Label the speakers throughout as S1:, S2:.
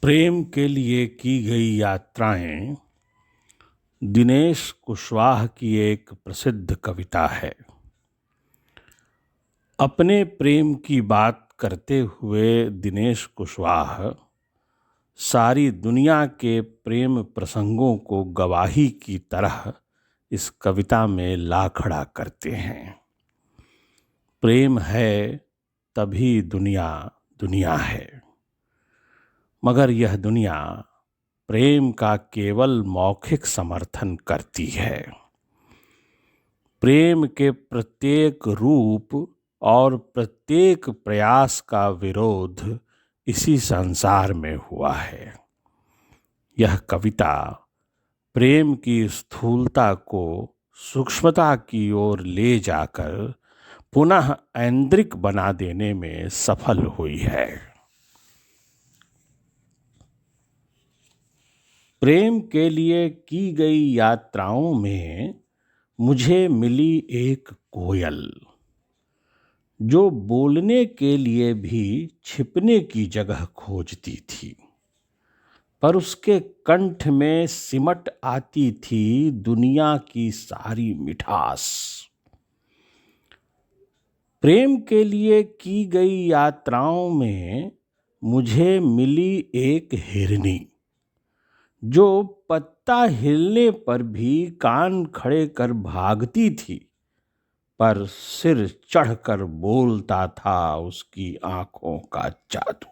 S1: प्रेम के लिए की गई यात्राएं दिनेश कुशवाहा की एक प्रसिद्ध कविता है। अपने प्रेम की बात करते हुए दिनेश कुशवाहा सारी दुनिया के प्रेम प्रसंगों को गवाही की तरह इस कविता में ला खड़ा करते हैं। प्रेम है तभी दुनिया दुनिया है, मगर यह दुनिया प्रेम का केवल मौखिक समर्थन करती है। प्रेम के प्रत्येक रूप और प्रत्येक प्रयास का विरोध इसी संसार में हुआ है। यह कविता प्रेम की स्थूलता को सूक्ष्मता की ओर ले जाकर पुनः ऐन्द्रिक बना देने में सफल हुई है। प्रेम के लिए की गई यात्राओं में मुझे मिली एक कोयल, जो बोलने के लिए भी छिपने की जगह खोजती थी, पर उसके कंठ में सिमट आती थी दुनिया की सारी मिठास। प्रेम के लिए की गई यात्राओं में मुझे मिली एक हिरनी, जो पत्ता हिलने पर भी कान खड़े कर भागती थी, पर सिर चढ़कर बोलता था उसकी आंखों का जादू।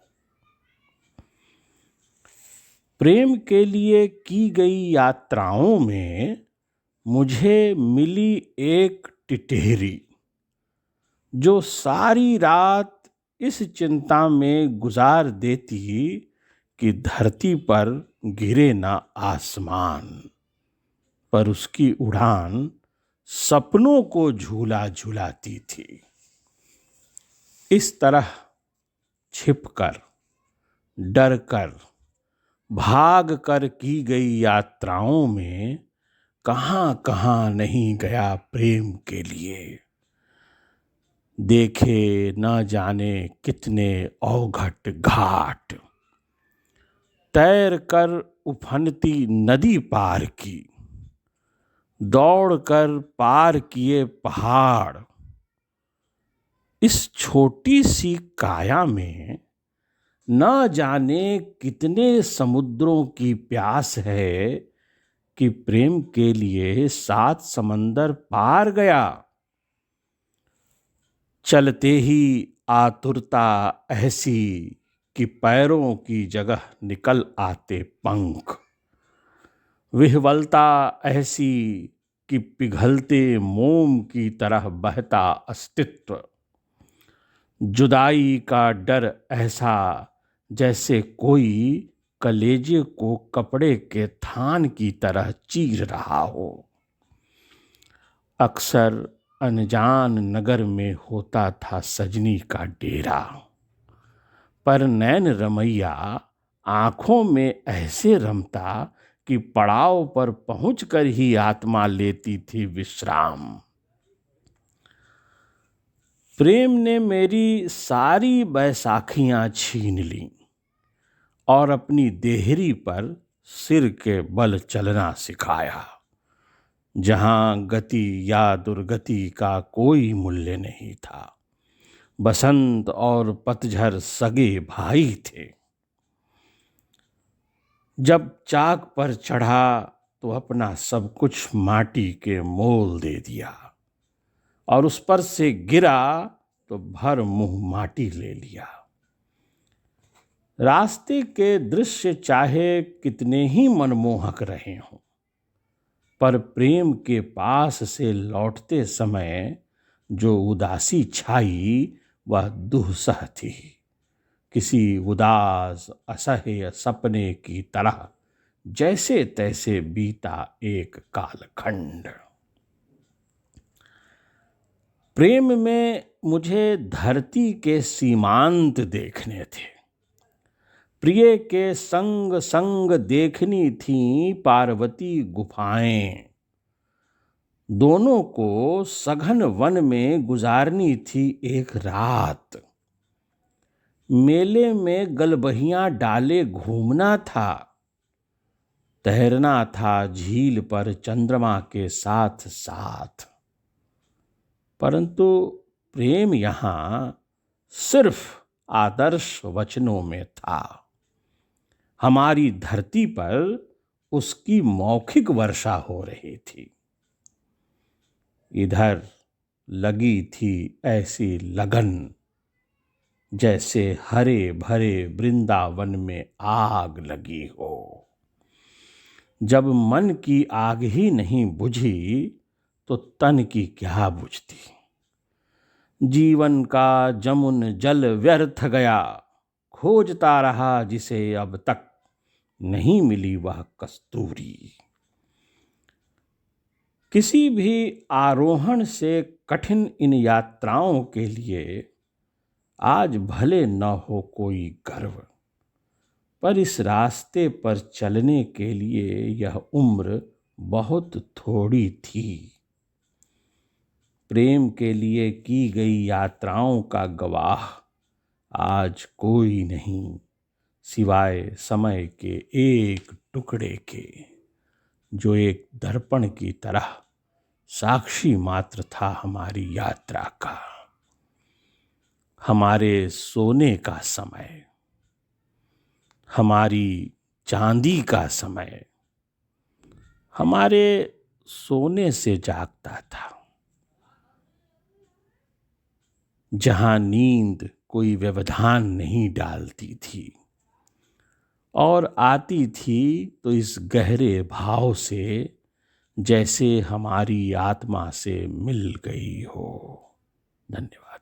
S1: प्रेम के लिए की गई यात्राओं में मुझे मिली एक टिटहरी, जो सारी रात इस चिंता में गुजार देती कि धरती पर गिरे ना आसमान, पर उसकी उड़ान सपनों को झूला झुलाती थी। इस तरह छिपकर, डरकर, भागकर की गई यात्राओं में कहाँ कहाँ नहीं गया प्रेम के लिए। देखे न जाने कितने औघट घाट, तैर कर उफनती नदी पार की, दौड़कर पार किए पहाड़। इस छोटी सी काया में न जाने कितने समुद्रों की प्यास है कि प्रेम के लिए 7 समंदर पार गया। चलते ही आतुरता ऐसी कि पैरों की जगह निकल आते पंख, विह्वलता ऐसी कि पिघलते मोम की तरह बहता अस्तित्व, जुदाई का डर ऐसा जैसे कोई कलेजे को कपड़े के थान की तरह चीर रहा हो। अक्सर अनजान नगर में होता था सजनी का डेरा, पर नैन रमैया आंखों में ऐसे रमता कि पड़ाव पर पहुंचकर ही आत्मा लेती थी विश्राम। प्रेम ने मेरी सारी बैसाखियां छीन लीं और अपनी देहरी पर सिर के बल चलना सिखाया, जहां गति या दुर्गति का कोई मूल्य नहीं था। बसंत और पतझड़ सगे भाई थे। जब चाक पर चढ़ा तो अपना सब कुछ माटी के मोल दे दिया, और उस पर से गिरा तो भर मुंह माटी ले लिया। रास्ते के दृश्य चाहे कितने ही मनमोहक रहे हों, पर प्रेम के पास से लौटते समय जो उदासी छाई वह दुस्सह थी, किसी उदास असह्य सपने की तरह, जैसे तैसे बीता एक कालखंड। प्रेम में मुझे धरती के सीमांत देखने थे। प्रिय के संग संग देखनी थी पार्वती गुफाएं। दोनों को सघन वन में गुजारनी थी एक रात। मेले में गलबहियां डाले घूमना था, तैरना था झील पर चंद्रमा के साथ साथ। परंतु प्रेम यहाँ सिर्फ आदर्श वचनों में था। हमारी धरती पर उसकी मौखिक वर्षा हो रही थी। इधर लगी थी ऐसी लगन जैसे हरे भरे वृंदावन में आग लगी हो। जब मन की आग ही नहीं बुझी तो तन की क्या बुझती। जीवन का जमुन जल व्यर्थ गया, खोजता रहा जिसे अब तक नहीं मिली वह कस्तूरी। किसी भी आरोहण से कठिन इन यात्राओं के लिए आज भले न हो कोई गर्व, पर इस रास्ते पर चलने के लिए यह उम्र बहुत थोड़ी थी। प्रेम के लिए की गई यात्राओं का गवाह आज कोई नहीं, सिवाय समय के एक टुकड़े के, जो एक दर्पण की तरह साक्षी मात्र था हमारी यात्रा का। हमारे सोने का समय, हमारी चांदी का समय, हमारे सोने से जागता था, जहां नींद कोई व्यवधान नहीं डालती थी और आती थी तो इस गहरे भाव से जैसे हमारी आत्मा से मिल गई हो। धन्यवाद।